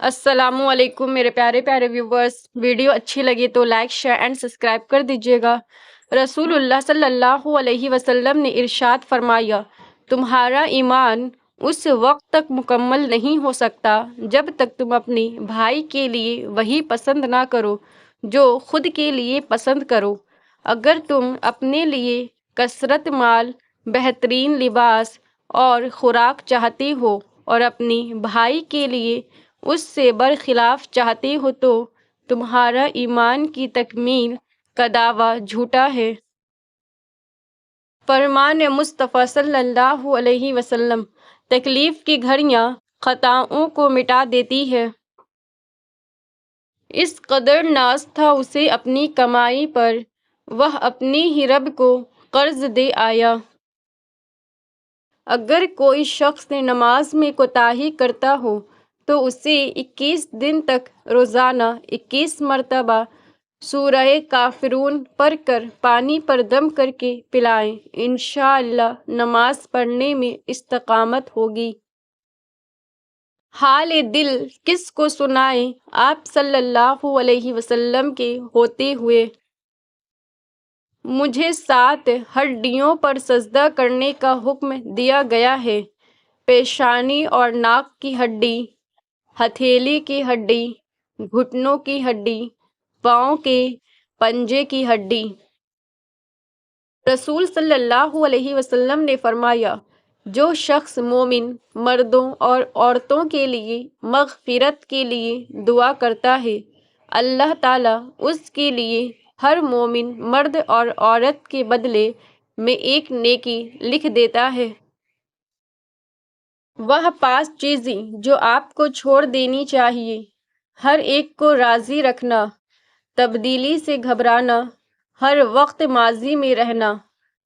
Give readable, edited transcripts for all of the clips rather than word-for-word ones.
السلام علیکم میرے پیارے پیارے ویورز، ویڈیو اچھی لگی تو لائک شیئر اینڈ سبسکرائب کر دیجیے گا۔ رسول اللہ صلی اللہ علیہ وسلم نے ارشاد فرمایا، تمہارا ایمان اس وقت تک مکمل نہیں ہو سکتا جب تک تم اپنے بھائی کے لیے وہی پسند نہ کرو جو خود کے لیے پسند کرو۔ اگر تم اپنے لیے کثرت مال، بہترین لباس اور خوراک چاہتے ہو اور اپنے بھائی کے لیے اس سے برخلاف چاہتے ہو تو تمہارا ایمان کی تکمیل کا دعویٰ جھوٹا ہے۔ فرمان مصطفیٰ صلی اللہ علیہ وسلم، تکلیف کی گھڑیاں خطاؤں کو مٹا دیتی ہے۔ اس قدر ناز تھا اسے اپنی کمائی پر، وہ اپنے ہی رب کو قرض دے آیا۔ اگر کوئی شخص نماز میں کوتاہی کرتا ہو تو اسے 21 دن تک روزانہ 21 مرتبہ سورہ کافرون پڑھ کر پانی پر دم کر کے پلائیں، انشاءاللہ نماز پڑھنے میں استقامت ہوگی۔ حال دل کس کو سنائیں آپ صلی اللہ علیہ وسلم کے ہوتے ہوئے۔ مجھے 7 ہڈیوں پر سجدہ کرنے کا حکم دیا گیا ہے: پیشانی اور ناک کی ہڈی، ہتھیلی کی ہڈی، گھٹنوں کی ہڈی، پاؤں کے پنجے کی ہڈی۔ رسول صلی اللہ علیہ وسلم نے فرمایا، جو شخص مومن مردوں اور عورتوں کے لیے مغفرت کے لیے دعا کرتا ہے، اللہ تعالیٰ اس کے لیے ہر مومن مرد اور عورت کے بدلے میں ایک نیکی لکھ دیتا ہے۔ وہ 5 چیزیں جو آپ کو چھوڑ دینی چاہیے: ہر ایک کو راضی رکھنا، تبدیلی سے گھبرانا، ہر وقت ماضی میں رہنا،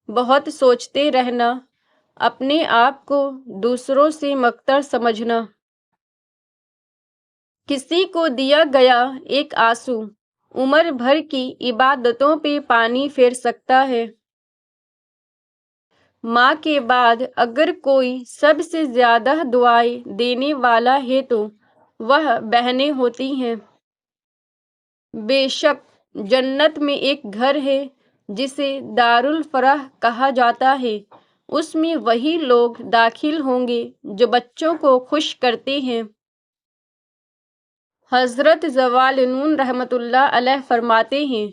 بہت سوچتے رہنا، اپنے آپ کو دوسروں سے مقتر سمجھنا۔ کسی کو دیا گیا ایک آنسو عمر بھر کی عبادتوں پہ پانی پھیر سکتا ہے۔ ماں کے بعد اگر کوئی سب سے زیادہ دعائیں دینے والا ہے تو وہ بہنیں ہوتی ہیں۔ بے شک جنت میں ایک گھر ہے جسے دار الفرح کہا جاتا ہے، اس میں وہی لوگ داخل ہوں گے جو بچوں کو خوش کرتے ہیں۔ حضرت ضوالنون رحمۃ اللہ علیہ فرماتے ہیں،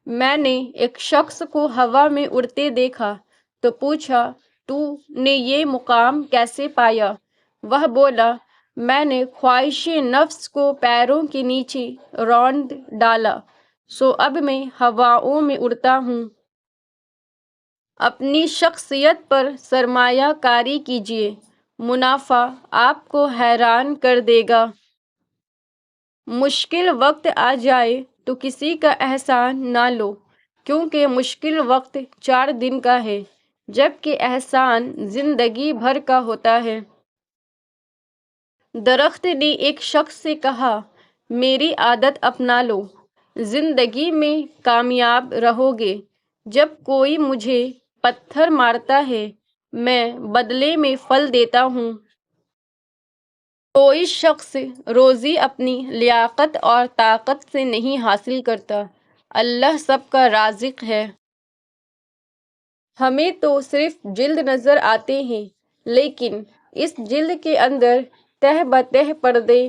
میں نے ایک شخص کو ہوا میں اڑتے دیکھا تو پوچھا، تو نے یہ مقام کیسے پایا؟ وہ بولا، میں نے خواہش نفس کو پیروں کے نیچے روند ڈالا، سو اب میں ہواؤں میں اڑتا ہوں۔ اپنی شخصیت پر سرمایہ کاری کیجیے، منافع آپ کو حیران کر دے گا۔ مشکل وقت آ جائے تو کسی کا احسان نہ لو، کیونکہ مشکل وقت 4 دن کا ہے جبکہ احسان زندگی بھر کا ہوتا ہے۔ درخت نے ایک شخص سے کہا، میری عادت اپنا لو، زندگی میں کامیاب رہو گے۔ جب کوئی مجھے پتھر مارتا ہے میں بدلے میں پھل دیتا ہوں۔ کوئی شخص روزی اپنی لیاقت اور طاقت سے نہیں حاصل کرتا، اللہ سب کا رازق ہے۔ ہمیں تو صرف جلد نظر آتے ہیں، لیکن اس جلد کے اندر تہہ بتہ پردے،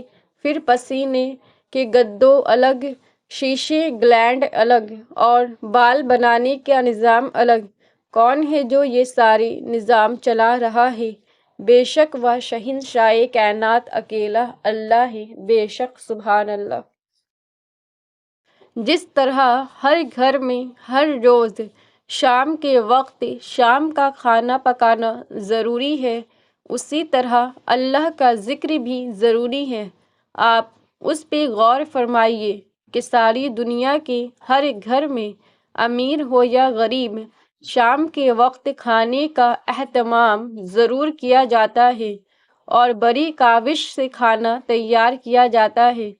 پھر پسینے کے گدوں الگ، شیشے گلینڈ الگ اور بال بنانے کا نظام الگ۔ کون ہے جو یہ سارے نظام چلا رہا ہے؟ بے شک وہ شہنشاہ کائنات اکیلا اللہ ہے، بے شک سبحان اللہ۔ جس طرح ہر گھر میں ہر روز شام کے وقت شام کا کھانا پکانا ضروری ہے، اسی طرح اللہ کا ذکر بھی ضروری ہے۔ آپ اس پہ غور فرمائیے کہ ساری دنیا کے ہر گھر میں امیر ہو یا غریب، شام کے وقت کھانے کا اہتمام ضرور کیا جاتا ہے اور بڑی کاوش سے کھانا تیار کیا جاتا ہے،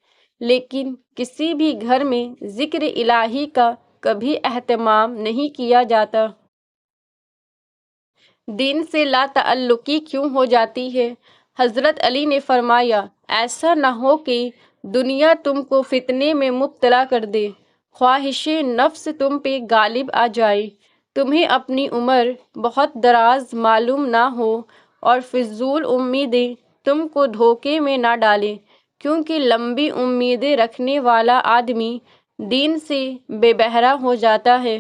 لیکن کسی بھی گھر میں ذکر الہی کا کبھی اہتمام نہیں کیا جاتا۔ دین سے لا تعلقی کیوں ہو جاتی ہے؟ حضرت علی نے فرمایا، ایسا نہ ہو کہ دنیا تم کو فتنے میں مبتلا کر دے، خواہش نفس تم پہ غالب آ جائے، تمہیں اپنی عمر بہت دراز معلوم نہ ہو اور فضول امیدیں تم کو دھوکے میں نہ ڈالیں، کیونکہ لمبی امیدیں رکھنے والا آدمی دین سے بے بہرا ہو جاتا ہے۔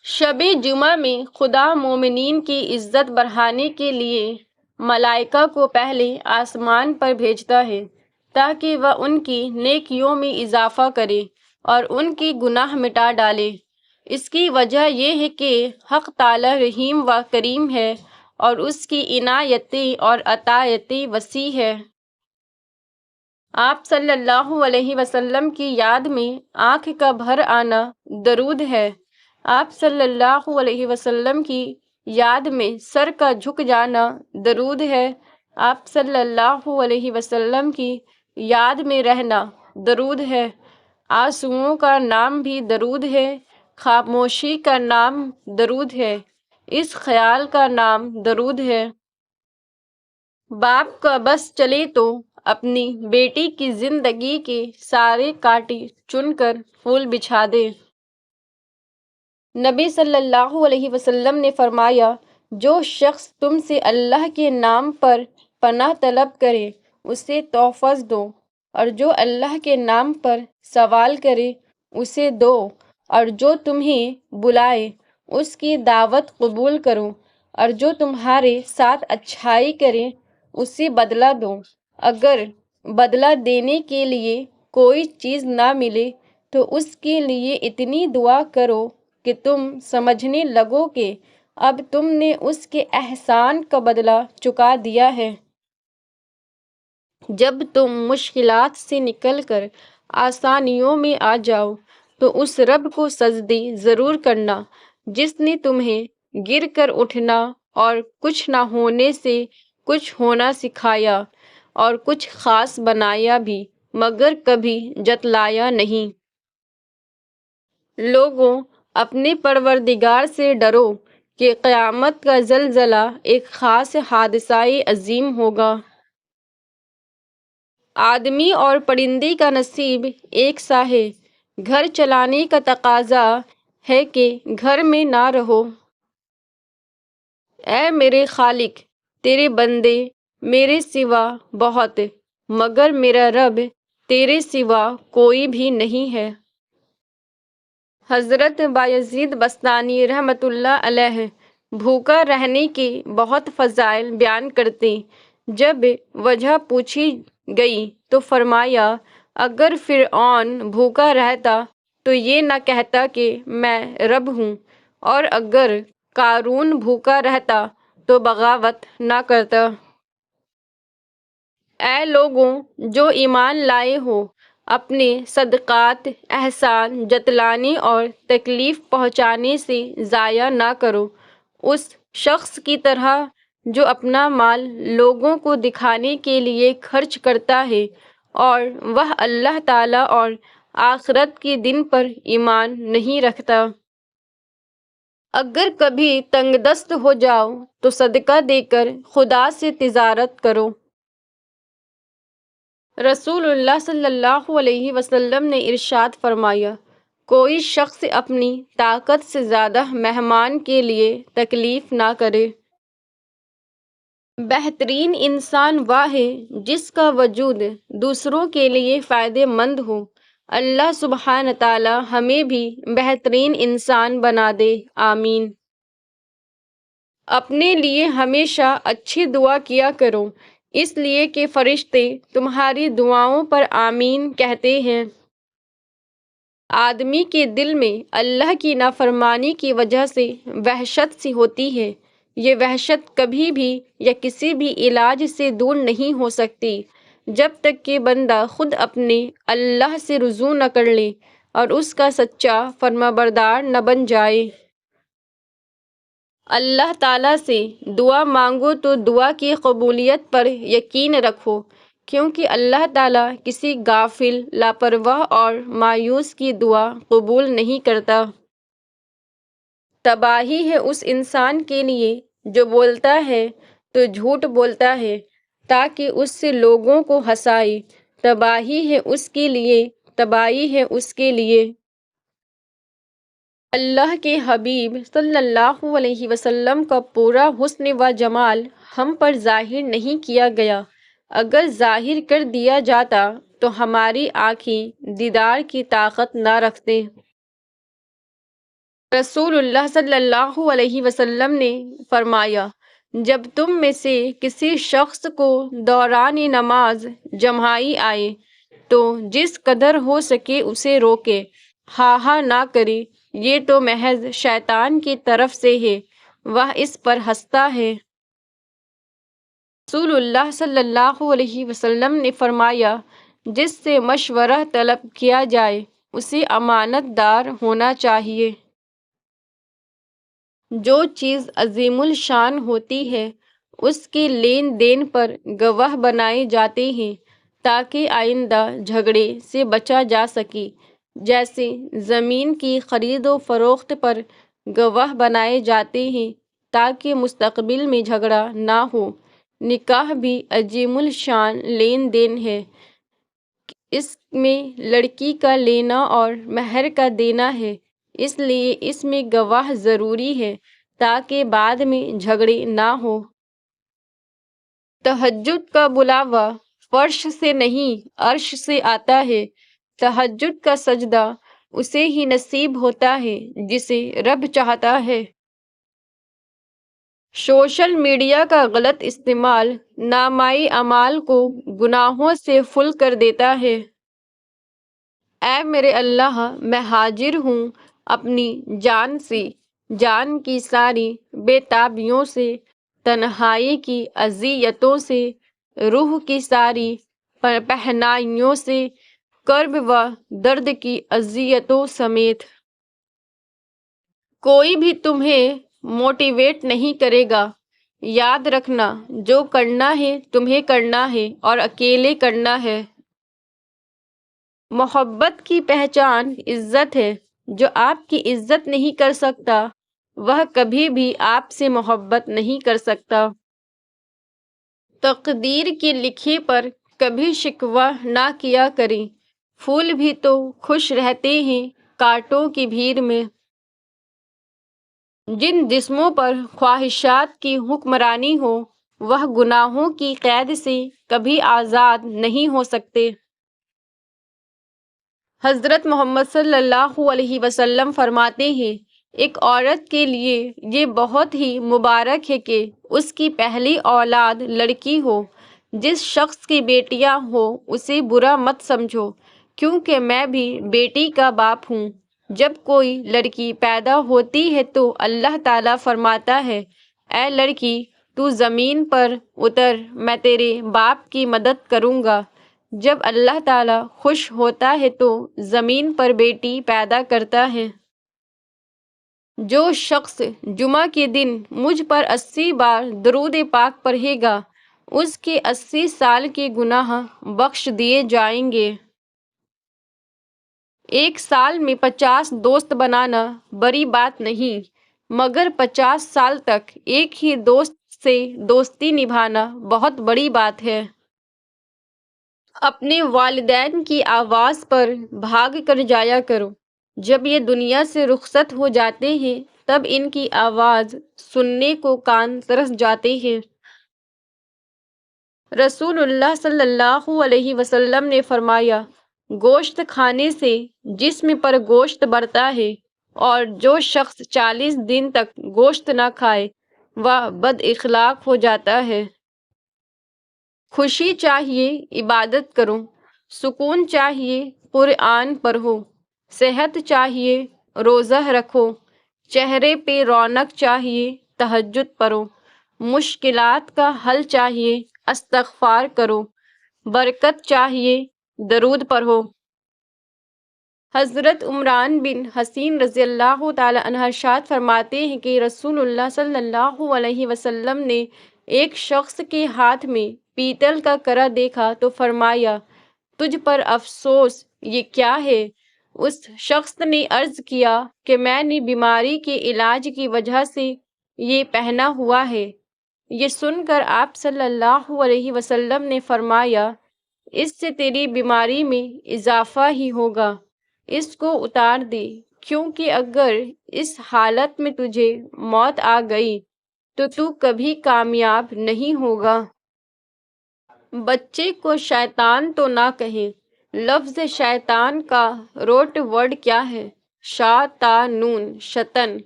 شب جمعہ میں خدا مومنین کی عزت بڑھانے کے لیے ملائکہ کو پہلے آسمان پر بھیجتا ہے تاکہ وہ ان کی نیکیوں میں اضافہ کرے اور ان کی گناہ مٹا ڈالے۔ اس کی وجہ یہ ہے کہ حق تعالی رحیم و کریم ہے اور اس کی عنایتیں اور عطایتیں وسیع ہے۔ آپ صلی اللہ علیہ وسلم کی یاد میں آنکھ کا بھر آنا درود ہے۔ آپ صلی اللہ علیہ وسلم کی یاد میں سر کا جھک جانا درود ہے۔ آپ صلی اللہ علیہ وسلم کی یاد میں رہنا درود ہے۔ آنسوؤں کا نام بھی درود ہے، خاموشی کا نام درود ہے، اس خیال کا نام درود ہے۔ باپ کا بس چلے تو اپنی بیٹی کی زندگی کے سارے کانٹے چن کر پھول بچھا دے۔ نبی صلی اللہ علیہ وسلم نے فرمایا، جو شخص تم سے اللہ کے نام پر پناہ طلب کرے اسے تحفظ دو، اور جو اللہ کے نام پر سوال کرے اسے دو، اور جو تمہیں بلائے اس کی دعوت قبول کرو، اور جو تمہارے ساتھ اچھائی کرے اسے بدلہ دو۔ اگر بدلہ دینے کے لیے کوئی چیز نہ ملے تو اس کے لیے اتنی دعا کرو کہ تم سمجھنے لگو کہ اب تم نے اس کے احسان کا بدلہ چکا دیا ہے۔ جب تم مشکلات سے نکل کر آسانیوں میں آ جاؤ تو اس رب کو سجدے ضرور کرنا جس نے تمہیں گر کر اٹھنا اور کچھ نہ ہونے سے کچھ ہونا سکھایا اور کچھ خاص بنایا بھی مگر کبھی جتلایا نہیں۔ لوگوں، اپنے پروردگار سے ڈرو کہ قیامت کا زلزلہ ایک خاص حادثہ عظیم ہوگا۔ آدمی اور پرندے کا نصیب ایک سا ہے، گھر چلانے کا تقاضا ہے کہ گھر میں نہ رہو۔ اے میرے خالق، تیرے بندے میرے سوا بہت، مگر میرا رب تیرے سوا کوئی بھی نہیں ہے۔ حضرت بایزید بستامی رحمۃ اللہ علیہ بھوکا رہنے کے بہت فضائل بیان کرتے۔ جب وجہ پوچھی گئی تو فرمایا، اگر فرعون بھوکا رہتا تو یہ نہ کہتا کہ میں رب ہوں، اور اگر قارون بھوکا رہتا تو بغاوت نہ کرتا۔ اے لوگوں جو ایمان لائے ہو، اپنے صدقات احسان جتلانے اور تکلیف پہنچانے سے ضائع نہ کرو، اس شخص کی طرح جو اپنا مال لوگوں کو دکھانے کے لیے خرچ کرتا ہے اور وہ اللہ تعالیٰ اور آخرت کے دن پر ایمان نہیں رکھتا۔ اگر کبھی تنگ دست ہو جاؤ تو صدقہ دے کر خدا سے تجارت کرو۔ رسول اللہ صلی اللہ علیہ وسلم نے ارشاد فرمایا، کوئی شخص اپنی طاقت سے زیادہ مہمان کے لیے تکلیف نہ کرے۔ بہترین انسان وہ ہے جس کا وجود دوسروں کے لیے فائدہ مند ہو۔ اللہ سبحانہ تعالی ہمیں بھی بہترین انسان بنا دے، آمین۔ اپنے لیے ہمیشہ اچھی دعا کیا کرو، اس لیے کہ فرشتے تمہاری دعاؤں پر آمین کہتے ہیں۔ آدمی کے دل میں اللہ کی نافرمانی کی وجہ سے وحشت سی ہوتی ہے۔ یہ وحشت کبھی بھی یا کسی بھی علاج سے دور نہیں ہو سکتی جب تک کہ بندہ خود اپنے اللہ سے رجوع نہ کر لے اور اس کا سچا فرمانبردار نہ بن جائے۔ اللہ تعالیٰ سے دعا مانگو تو دعا کی قبولیت پر یقین رکھو، کیونکہ اللہ تعالیٰ کسی غافل، لاپرواہ اور مایوس کی دعا قبول نہیں کرتا۔ تباہی ہے اس انسان کے لیے جو بولتا ہے تو جھوٹ بولتا ہے تاکہ اس سے لوگوں کو ہنسائے، تباہی ہے اس کے لیے، تباہی ہے اس کے لیے۔ اللہ کے حبیب صلی اللہ علیہ وسلم کا پورا حسن و جمال ہم پر ظاہر نہیں کیا گیا، اگر ظاہر کر دیا جاتا تو ہماری آنکھیں دیدار کی طاقت نہ رکھتے۔ رسول اللہ صلی اللہ علیہ وسلم نے فرمایا، جب تم میں سے کسی شخص کو دوران نماز جماعی آئے تو جس قدر ہو سکے اسے روکے، ہاہا نہ کرے، یہ تو محض شیطان کی طرف سے ہے، وہ اس پر ہنستا ہے۔ رسول اللہ صلی اللہ علیہ وسلم نے فرمایا، جس سے مشورہ طلب کیا جائے اسے امانت دار ہونا چاہیے۔ جو چیز عظیم الشان ہوتی ہے اس کے لین دین پر گواہ بنائے جاتے ہیں تاکہ آئندہ جھگڑے سے بچا جا سکے، جیسے زمین کی خرید و فروخت پر گواہ بنائے جاتے ہیں تاکہ مستقبل میں جھگڑا نہ ہو۔ نکاح بھی عظیم الشان لین دین ہے، اس میں لڑکی کا لینا اور مہر کا دینا ہے، اس لیے اس میں گواہ ضروری ہے تاکہ بعد میں جھگڑے نہ ہوں۔ تہجد کا بلاوا فرش سے نہیں عرش سے آتا ہے، تہجد کا سجدہ اسے ہی نصیب ہوتا ہے جسے رب چاہتا ہے۔ سوشل میڈیا کا غلط استعمال نامۂ اعمال کو گناہوں سے فل کر دیتا ہے۔ اے میرے اللہ، میں حاضر ہوں اپنی جان سے، جان کی ساری بے تابیوں سے، تنہائی کی اذیتوں سے، روح کی ساری پہنائیوں سے، کرب و درد کی اذیتوں سمیت۔ کوئی بھی تمہیں موٹیویٹ نہیں کرے گا، یاد رکھنا جو کرنا ہے تمہیں کرنا ہے اور اکیلے کرنا ہے۔ محبت کی پہچان عزت ہے، جو آپ کی عزت نہیں کر سکتا وہ کبھی بھی آپ سے محبت نہیں کر سکتا۔ تقدیر کے لکھے پر کبھی شکوہ نہ کیا کریں، پھول بھی تو خوش رہتے ہیں کانٹوں کی بھیڑ میں۔ جن جسموں پر خواہشات کی حکمرانی ہو وہ گناہوں کی قید سے کبھی آزاد نہیں ہو سکتے۔ حضرت محمد صلی اللہ علیہ وسلم فرماتے ہیں، ایک عورت کے لیے یہ بہت ہی مبارک ہے کہ اس کی پہلی اولاد لڑکی ہو۔ جس شخص کی بیٹیاں ہوں اسے برا مت سمجھو، کیونکہ میں بھی بیٹی کا باپ ہوں۔ جب کوئی لڑکی پیدا ہوتی ہے تو اللہ تعالیٰ فرماتا ہے، اے لڑکی تو زمین پر اتر، میں تیرے باپ کی مدد کروں گا۔ جب اللہ تعالیٰ خوش ہوتا ہے تو زمین پر بیٹی پیدا کرتا ہے۔ جو شخص جمعہ کے دن مجھ پر 80 بار درود پاک پڑھے گا اس کے 80 سال کے گناہ بخش دیے جائیں گے۔ ایک سال میں 50 دوست بنانا بڑی بات نہیں، مگر 50 سال تک ایک ہی دوست سے دوستی نبھانا بہت بڑی بات ہے۔ اپنے والدین کی آواز پر بھاگ کر جایا کرو، جب یہ دنیا سے رخصت ہو جاتے ہیں تب ان کی آواز سننے کو کان ترس جاتے ہیں۔ رسول اللہ صلی اللہ علیہ وسلم نے فرمایا، گوشت کھانے سے جسم پر گوشت بڑھتا ہے، اور جو شخص 40 دن تک گوشت نہ کھائے وہ بد اخلاق ہو جاتا ہے۔ خوشی چاہیے عبادت کرو، سکون چاہیے قرآن پڑھو، صحت چاہیے روزہ رکھو، چہرے پہ رونق چاہیے تہجد پڑھو، مشکلات کا حل چاہیے استغفار کرو، برکت چاہیے درود پڑھو۔ حضرت عمران بن حسین رضی اللہ تعالیٰ عنہ ارشاد فرماتے ہیں کہ رسول اللہ صلی اللہ علیہ وسلم نے ایک شخص کے ہاتھ میں پیتل کا کڑا دیکھا تو فرمایا، تجھ پر افسوس، یہ کیا ہے؟ اس شخص نے عرض کیا کہ میں نے بیماری کے علاج کی وجہ سے یہ پہنا ہوا ہے۔ یہ سن کر آپ صلی اللہ علیہ وسلم نے فرمایا، اس سے تیری بیماری میں اضافہ ہی ہوگا، اس کو اتار دے، کیونکہ اگر اس حالت میں تجھے موت آ گئی تو کبھی کامیاب نہیں ہوگا۔ بچے کو شیطان تو نہ کہیں۔ لفظ شیطان کا روٹ ورڈ کیا ہے؟ شا-تا-نون، شطن،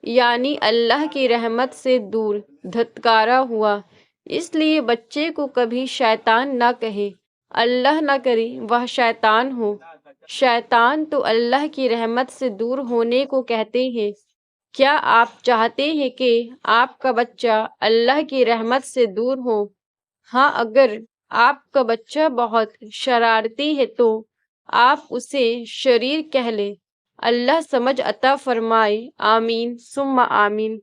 یعنی اللہ کی رحمت سے دور، دھتکارا ہوا۔ اس لیے بچے کو کبھی شیطان نہ کہے، اللہ نہ کرے وہ شیطان ہو۔ شیطان تو اللہ کی رحمت سے دور ہونے کو کہتے ہیں۔ کیا آپ چاہتے ہیں کہ آپ کا بچہ اللہ کی رحمت سے دور ہو؟ ہاں، اگر آپ کا بچہ بہت شرارتی ہے تو آپ اسے شریر کہہ لیں۔ اللہ سمجھ عطا فرمائے، آمین ثم آمین۔